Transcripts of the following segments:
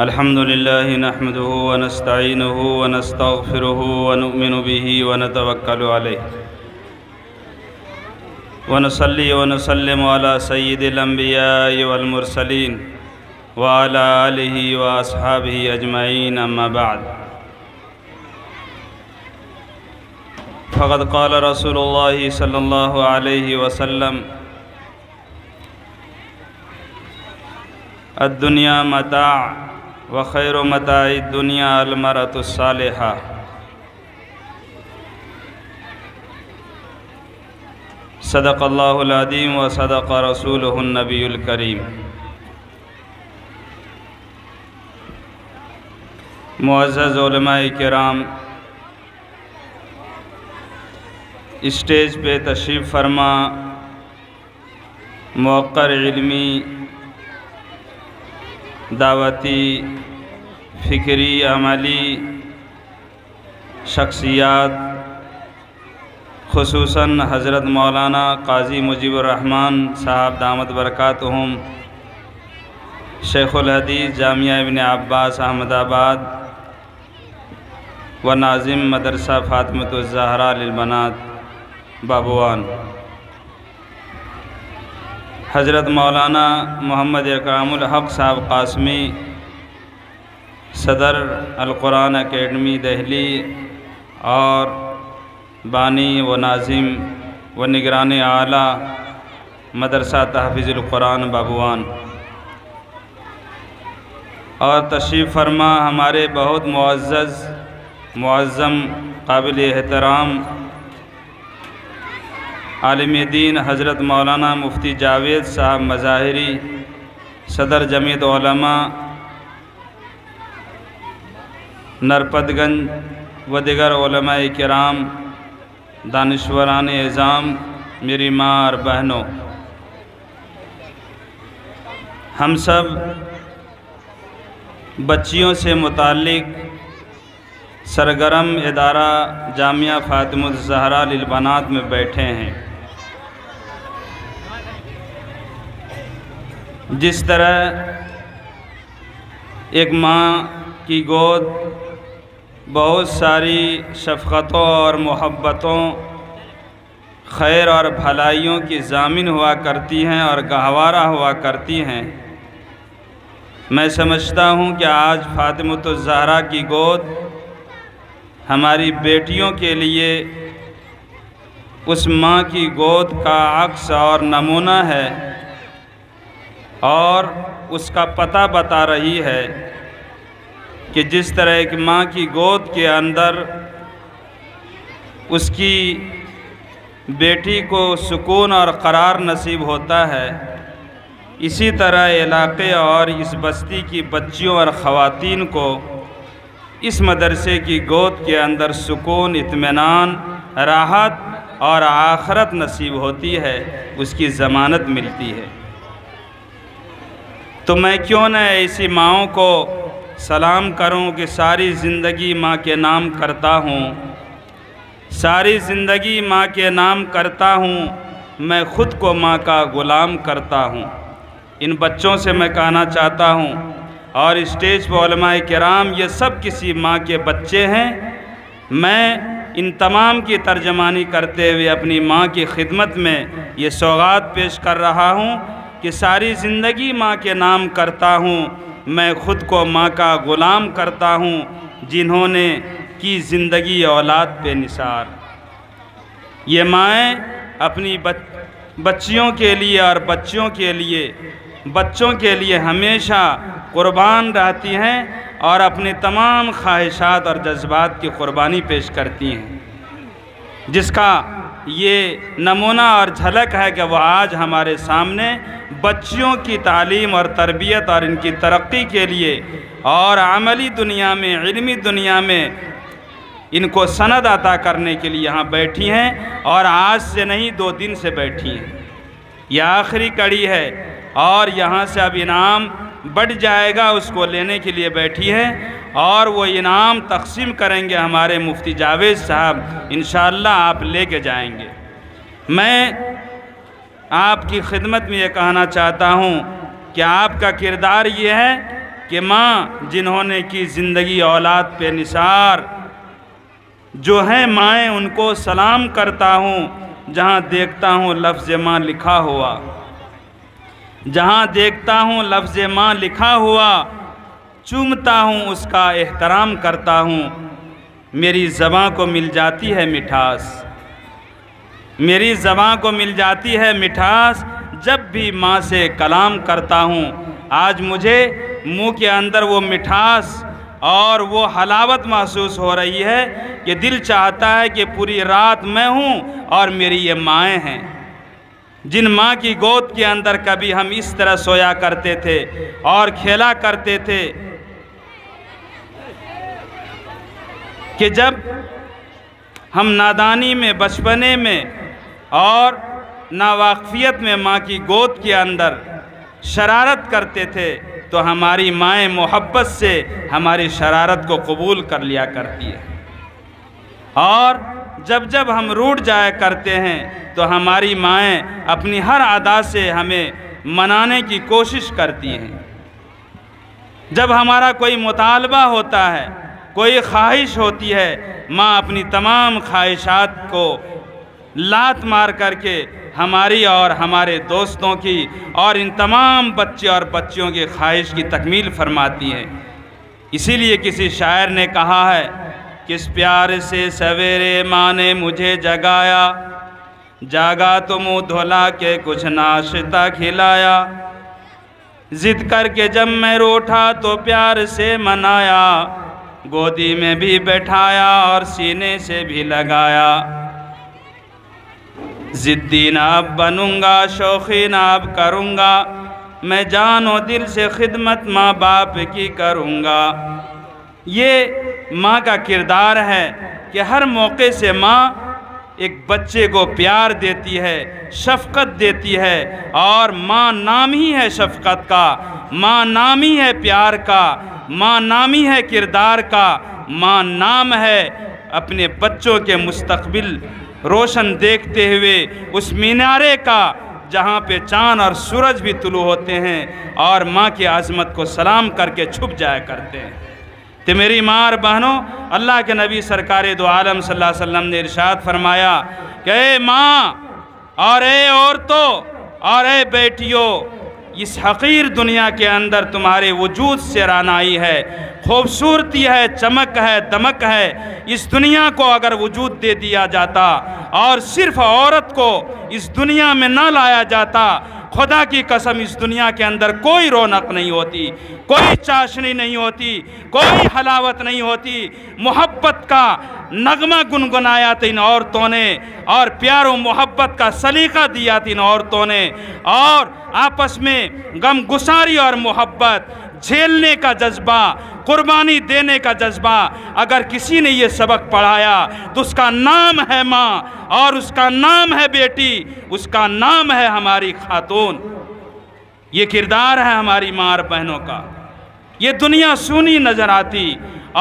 الحمد لله نحمده ونستعينه ونستغفره ونؤمن به ونتوكل عليه ونصلي ونسلم على سيد الأنبياء والمرسلين وعلى آله وأصحابه أجمعين أما بعد فقد قال رسول الله صلى الله عليه وسلم الدنيا متاع وخير متاع الدنيا المرأة الصالحة صدق الله العظيم وصدق رسوله النبي الكريم۔ معزز علماء کرام، اسٹیج پہ تشریف فرما موقر علمی، دعوتی، فکری، عملی شخصیات، خصوصاً حضرت مولانا قاضی مجیب الرحمن صاحب دامت برکاتہم، شیخ الحدیث جامعہ ابن عباس احمد آباد و ناظم مدرسہ فاطمۃ الزہرا للبنات بابوان، حضرت مولانا محمد اکرام الحق صاحب قاسمی، صدر القرآن اکیڈمی دہلی اور بانی و ناظم و نگران اعلیٰ مدرسہ تحفیظ القرآن بابوان، اور تشریف فرما ہمارے بہت معزز معظم قابل احترام عالم دین حضرت مولانا مفتی جاوید صاحب مظاہری، صدر جمعیت علماء نرپت گنج و دیگر علماء کرام، دانشوران اعظام، میری ماں اور بہنوں، ہم سب بچیوں سے متعلق سرگرم ادارہ جامعہ فاطمۃ الزہرا للبنات میں بیٹھے ہیں۔ جس طرح ایک ماں کی گود بہت ساری شفقتوں اور محبتوں، خیر اور بھلائیوں کی ضامن ہوا کرتی ہیں اور گہوارہ ہوا کرتی ہیں، میں سمجھتا ہوں کہ آج فاطمۃ الزہرا کی گود ہماری بیٹیوں کے لیے اس ماں کی گود کا عکس اور نمونہ ہے اور اس کا پتہ بتا رہی ہے کہ جس طرح ایک ماں کی گود کے اندر اس کی بیٹی کو سکون اور قرار نصیب ہوتا ہے، اسی طرح علاقے اور اس بستی کی بچیوں اور خواتین کو اس مدرسے کی گود کے اندر سکون، اطمینان، راحت اور آخرت نصیب ہوتی ہے، اس کی ضمانت ملتی ہے۔ تو میں کیوں نہ ایسی ماؤں کو سلام کروں کہ ساری زندگی ماں کے نام کرتا ہوں، ساری زندگی ماں کے نام کرتا ہوں، میں خود کو ماں کا غلام کرتا ہوں۔ ان بچوں سے میں کہنا چاہتا ہوں، اور اسٹیج پر علماء کرام، یہ سب کسی ماں کے بچے ہیں۔ میں ان تمام کی ترجمانی کرتے ہوئے اپنی ماں کی خدمت میں یہ سوغات پیش کر رہا ہوں کہ ساری زندگی ماں کے نام کرتا ہوں، میں خود کو ماں کا غلام کرتا ہوں، جنہوں نے کی زندگی اولاد پہ نثار۔ یہ مائیں اپنی بچیوں کے لیے اور بچوں کے لیے ہمیشہ قربان رہتی ہیں اور اپنی تمام خواہشات اور جذبات کی قربانی پیش کرتی ہیں، جس کا یہ نمونہ اور جھلک ہے کہ وہ آج ہمارے سامنے بچیوں کی تعلیم اور تربیت اور ان کی ترقی کے لیے اور عملی دنیا میں، علمی دنیا میں ان کو سند عطا کرنے کے لیے یہاں بیٹھی ہیں، اور آج سے نہیں 2 دن سے بیٹھی ہیں۔ یہ آخری کڑی ہے اور یہاں سے اب انعام بڑھ جائے گا، اس کو لینے کے لیے بیٹھی ہیں، اور وہ انعام تقسیم کریں گے ہمارے مفتی جاوید صاحب، انشاءاللہ آپ لے کے جائیں گے۔ میں آپ کی خدمت میں یہ کہنا چاہتا ہوں کہ آپ کا کردار یہ ہے کہ ماں جنہوں نے کی زندگی اولاد پہ نثار، جو ہیں مائیں ان کو سلام کرتا ہوں، جہاں دیکھتا ہوں لفظ ماں لکھا ہوا، جہاں دیکھتا ہوں لفظ ماں لکھا ہوا، چومتا ہوں اس کا احترام کرتا ہوں، میری زباں کو مل جاتی ہے مٹھاس، میری زباں کو مل جاتی ہے مٹھاس، جب بھی ماں سے کلام کرتا ہوں۔ آج مجھے منہ کے اندر وہ مٹھاس اور وہ حلاوت محسوس ہو رہی ہے کہ دل چاہتا ہے کہ پوری رات میں ہوں اور میری یہ مائیں ہیں، جن ماں کی گود کے اندر کبھی ہم اس طرح سویا کرتے تھے اور کھیلا کرتے تھے کہ جب ہم نادانی میں، بچپنے میں اور ناواقفیت میں ماں کی گود کے اندر شرارت کرتے تھے تو ہماری مائیں محبت سے ہماری شرارت کو قبول کر لیا کرتی ہے، اور جب جب ہم روٹھ جایا کرتے ہیں تو ہماری مائیں اپنی ہر ادا سے ہمیں منانے کی کوشش کرتی ہیں۔ جب ہمارا کوئی مطالبہ ہوتا ہے، کوئی خواہش ہوتی ہے، ماں اپنی تمام خواہشات کو لات مار کر کے ہماری اور ہمارے دوستوں کی اور ان تمام بچے اور بچیوں کی خواہش کی تکمیل فرماتی ہیں۔ اسی لیے کسی شاعر نے کہا ہے، کس پیار سے سویرے ماں نے مجھے جگایا، جاگا تو منہ دھولا کے کچھ ناشتہ کھلایا، ضد کر کے جب میں روٹھا تو پیار سے منایا، گودی میں بھی بیٹھایا اور سینے سے بھی لگایا، ضدی نہ اب بنوں گا، شوخی نہ اب کروں گا، میں جان و دل سے خدمت ماں باپ کی کروں گا۔ یہ ماں کا کردار ہے کہ ہر موقع سے ماں ایک بچے کو پیار دیتی ہے، شفقت دیتی ہے، اور ماں نام ہی ہے شفقت کا، ماں نام ہی ہے پیار کا، ماں نام ہی ہے کردار کا، ماں نام ہے اپنے بچوں کے مستقبل روشن دیکھتے ہوئے اس مینارے کا جہاں پہ چاند اور سورج بھی طلوع ہوتے ہیں اور ماں کی عظمت کو سلام کر کے چھپ جایا کرتے ہیں۔ تو میری ماں اور بہنوں، اللہ کے نبی سرکار دو عالم صلی اللہ علیہ وسلم نے ارشاد فرمایا کہ اے ماں اور اے عورتوں اور اے بیٹیوں، اس حقیر دنیا کے اندر تمہارے وجود سے رانائی ہے، خوبصورتی ہے، چمک ہے، دمک ہے۔ اس دنیا کو اگر وجود دے دیا جاتا اور صرف عورت کو اس دنیا میں نہ لایا جاتا، خدا کی قسم اس دنیا کے اندر کوئی رونق نہیں ہوتی، کوئی چاشنی نہیں ہوتی، کوئی حلاوت نہیں ہوتی۔ محبت کا نغمہ گنگنایا تھا ان عورتوں نے، اور پیار و محبت کا سلیقہ دیا تھا ان عورتوں نے، اور آپس میں غم گساری اور محبت، جھیلنے کا جذبہ، قربانی دینے کا جذبہ اگر کسی نے یہ سبق پڑھایا تو اس کا نام ہے ماں، اور اس کا نام ہے بیٹی، اس کا نام ہے ہماری خاتون۔ یہ کردار ہے ہماری ماں اور بہنوں کا۔ یہ دنیا سونی نظر آتی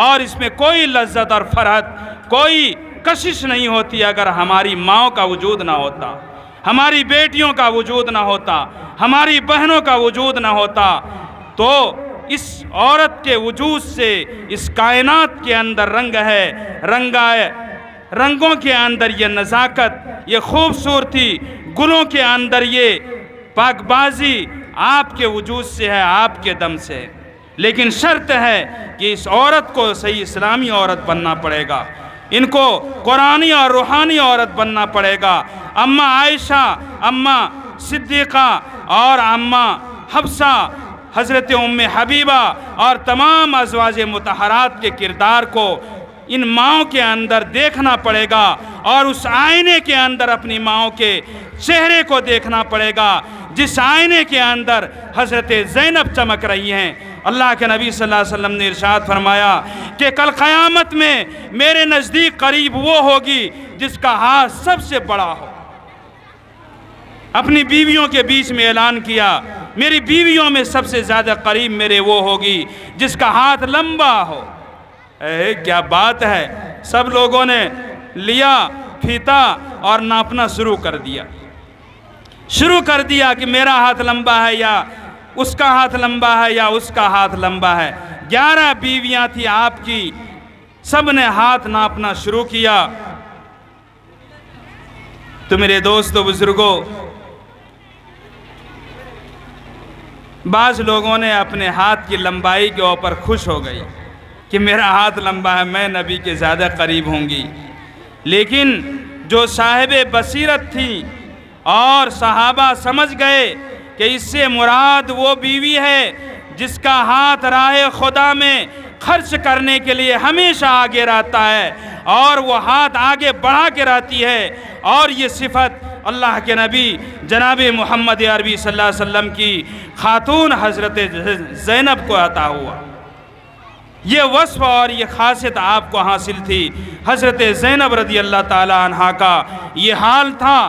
اور اس میں کوئی لذت اور فرحت، کوئی کشش نہیں ہوتی اگر ہماری ماں کا وجود نہ ہوتا، ہماری بیٹیوں کا وجود نہ ہوتا، ہماری بہنوں کا وجود نہ ہوتا۔ تو اس عورت کے وجود سے اس کائنات کے اندر رنگ ہے، رنگوں کے اندر یہ نزاکت، یہ خوبصورتی، گلوں کے اندر یہ پاک بازی آپ کے وجود سے ہے، آپ کے دم سے۔ لیکن شرط ہے کہ اس عورت کو صحیح اسلامی عورت بننا پڑے گا، ان کو قرآنی اور روحانی عورت بننا پڑے گا۔ اماں عائشہ، اماں صدیقہ اور اماں حفصہ، حضرت ام حبیبہ اور تمام ازواج مطہرات کے کردار کو ان ماؤں کے اندر دیکھنا پڑے گا، اور اس آئینے کے اندر اپنی ماؤں کے چہرے کو دیکھنا پڑے گا جس آئینے کے اندر حضرت زینب چمک رہی ہیں۔ اللہ کے نبی صلی اللہ علیہ وسلم نے ارشاد فرمایا کہ کل قیامت میں میرے نزدیک قریب وہ ہوگی جس کا ہاتھ سب سے بڑا ہو۔ اپنی بیویوں کے بیچ میں اعلان کیا، میری بیویوں میں سب سے زیادہ قریب میرے وہ ہوگی جس کا ہاتھ لمبا ہو۔ اے کیا بات ہے! سب لوگوں نے لیا پھیتا اور ناپنا شروع کر دیا کہ میرا ہاتھ لمبا ہے یا اس کا ہاتھ لمبا ہے یا اس کا ہاتھ لمبا ہے۔ 11 بیویاں تھی آپ کی، سب نے ہاتھ ناپنا شروع کیا۔ تو میرے دوستو بزرگوں، بعض لوگوں نے اپنے ہاتھ کی لمبائی کے اوپر خوش ہو گئی کہ میرا ہاتھ لمبا ہے، میں نبی کے زیادہ قریب ہوں گی۔ لیکن جو صاحب بصیرت تھی اور صحابہ سمجھ گئے کہ اس سے مراد وہ بیوی ہے جس کا ہاتھ راہ خدا میں خرچ کرنے کے لیے ہمیشہ آگے رہتا ہے اور وہ ہاتھ آگے بڑھا کے رہتی ہے، اور یہ صفت اللہ کے نبی جناب محمد عربی صلی اللہ علیہ وسلم کی خاتون حضرت زینب کو عطا ہوا۔ یہ وصف اور یہ خاصیت آپ کو حاصل تھی۔ حضرت زینب رضی اللہ تعالی عنہا کا یہ حال تھا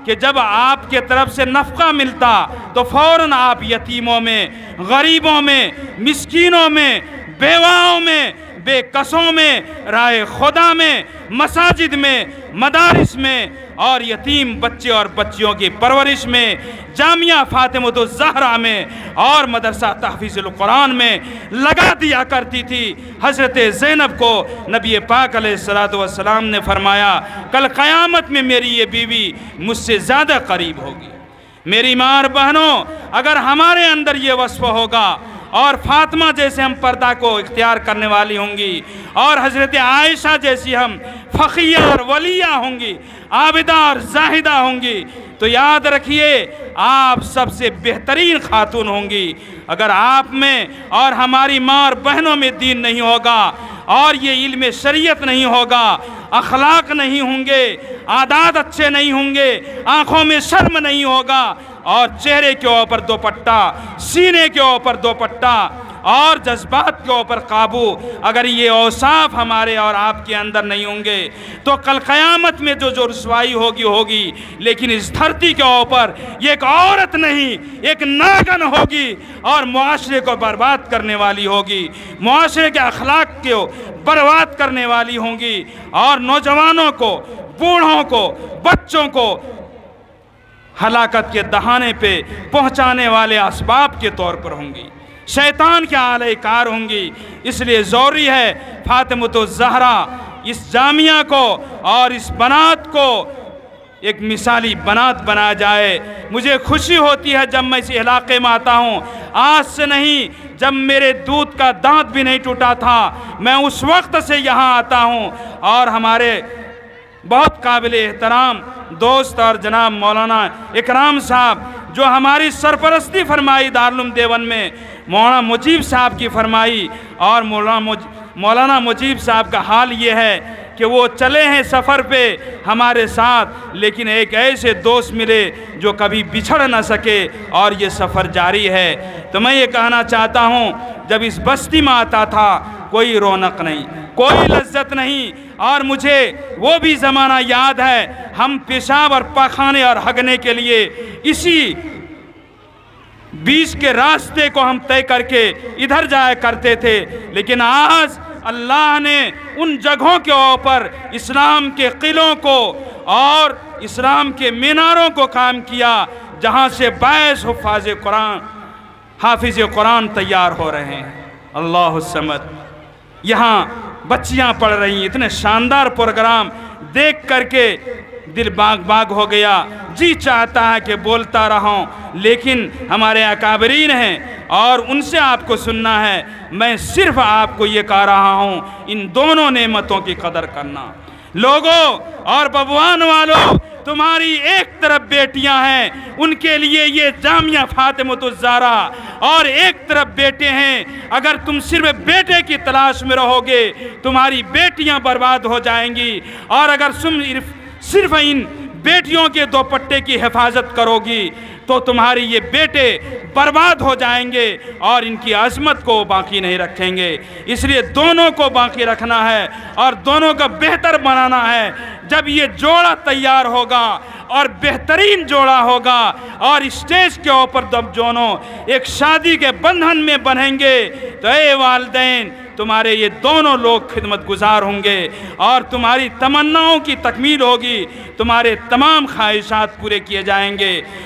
کہ جب آپ کے طرف سے نفقہ ملتا تو فوراً آپ یتیموں میں، غریبوں میں، مسکینوں میں، بیواؤں میں، بے کسوں میں، راہ خدا میں، مساجد میں، مدارس میں اور یتیم بچے اور بچیوں کی پرورش میں، جامعہ فاطمۃ الزہرا میں اور مدرسہ تحفیظ القرآن میں لگا دیا کرتی تھی۔ حضرت زینب کو نبی پاک علیہ السلام نے فرمایا کل قیامت میں میری یہ بیوی مجھ سے زیادہ قریب ہوگی۔ میری ماں اور بہنوں، اگر ہمارے اندر یہ وصف ہوگا اور فاطمہ جیسے ہم پردہ کو اختیار کرنے والی ہوں گی اور حضرت عائشہ جیسی ہم فقیہ اور ولیہ ہوں گی، عابدہ اور زاہدہ ہوں گی، تو یاد رکھیے آپ سب سے بہترین خاتون ہوں گی۔ اگر آپ میں اور ہماری ماں اور بہنوں میں دین نہیں ہوگا اور یہ علم شریعت نہیں ہوگا، اخلاق نہیں ہوں گے، عادات اچھے نہیں ہوں گے، آنکھوں میں شرم نہیں ہوگا اور چہرے کے اوپر دوپٹہ، سینے کے اوپر دوپٹہ اور جذبات کے اوپر قابو، اگر یہ اوصاف ہمارے اور آپ کے اندر نہیں ہوں گے تو کل قیامت میں جو رسوائی ہوگی، لیکن اس دھرتی کے اوپر یہ ایک عورت نہیں، ایک ناگن ہوگی اور معاشرے کو برباد کرنے والی ہوگی، معاشرے کے اخلاق کو برباد کرنے والی ہوں گی اور نوجوانوں کو، بوڑھوں کو، بچوں کو ہلاکت کے دہانے پہ پہنچانے والے اسباب کے طور پر ہوں گی، شیطان کے آلہ کار ہوں گی۔ اس لیے ضروری ہے فاطمۃ الزہرا اس جامعہ کو اور اس بنات کو ایک مثالی بنات بنا جائے۔ مجھے خوشی ہوتی ہے جب میں اس علاقے میں آتا ہوں، آج سے نہیں، جب میرے دودھ کا دانت بھی نہیں ٹوٹا تھا میں اس وقت سے یہاں آتا ہوں، اور ہمارے بہت قابل احترام دوست اور جناب مولانا اکرام صاحب جو ہماری سرپرستی فرمائی دارالعلوم دیوبند میں، مولانا مجیب صاحب کی فرمائی، اور مولانا مجیب صاحب کا حال یہ ہے کہ وہ چلے ہیں سفر پہ ہمارے ساتھ، لیکن ایک ایسے دوست ملے جو کبھی بچھڑ نہ سکے اور یہ سفر جاری ہے۔ تو میں یہ کہنا چاہتا ہوں، جب اس بستی میں آتا تھا کوئی رونق نہیں، کوئی لذت نہیں، اور مجھے وہ بھی زمانہ یاد ہے ہم پیشاب اور پاخانے اور ہگنے کے لیے اسی بیچ کے راستے کو ہم طے کر کے ادھر جایا کرتے تھے، لیکن آج اللہ نے ان جگہوں کے اوپر اسلام کے قلعوں کو اور اسلام کے میناروں کو قائم کیا جہاں سے 22 حافظ قرآن تیار ہو رہے ہیں۔ اللہ الصمد، یہاں بچیاں پڑھ رہی ہیں، اتنے شاندار پروگرام دیکھ کر کے دل باغ باغ ہو گیا، جی چاہتا ہے کہ بولتا رہوں، لیکن ہمارے اکابرین ہیں اور ان سے آپ کو سننا ہے۔ میں صرف آپ کو یہ کہہ رہا ہوں، ان دونوں نعمتوں کی قدر کرنا۔ لوگوں اور ببوان والوں، تمہاری ایک طرف بیٹیاں ہیں، ان کے لیے یہ جامعہ فاطمۃ الزہرا، اور ایک طرف بیٹے ہیں۔ اگر تم صرف بیٹے کی تلاش میں رہو گے تمہاری بیٹیاں برباد ہو جائیں گی، اور اگر تم صرف ان بیٹیوں کے دوپٹے کی حفاظت کرو گی تو تمہاری یہ بیٹے برباد ہو جائیں گے اور ان کی عظمت کو باقی نہیں رکھیں گے۔ اس لیے دونوں کو باقی رکھنا ہے اور دونوں کا بہتر بنانا ہے۔ جب یہ جوڑا تیار ہوگا اور بہترین جوڑا ہوگا اور اسٹیج کے اوپر جب دونوں ایک شادی کے بندھن میں بنیں گے تو اے والدین، تمہارے یہ دونوں لوگ خدمت گزار ہوں گے اور تمہاری تمناؤں کی تکمیل ہوگی، تمہارے تمام خواہشات پورے کیے جائیں گے۔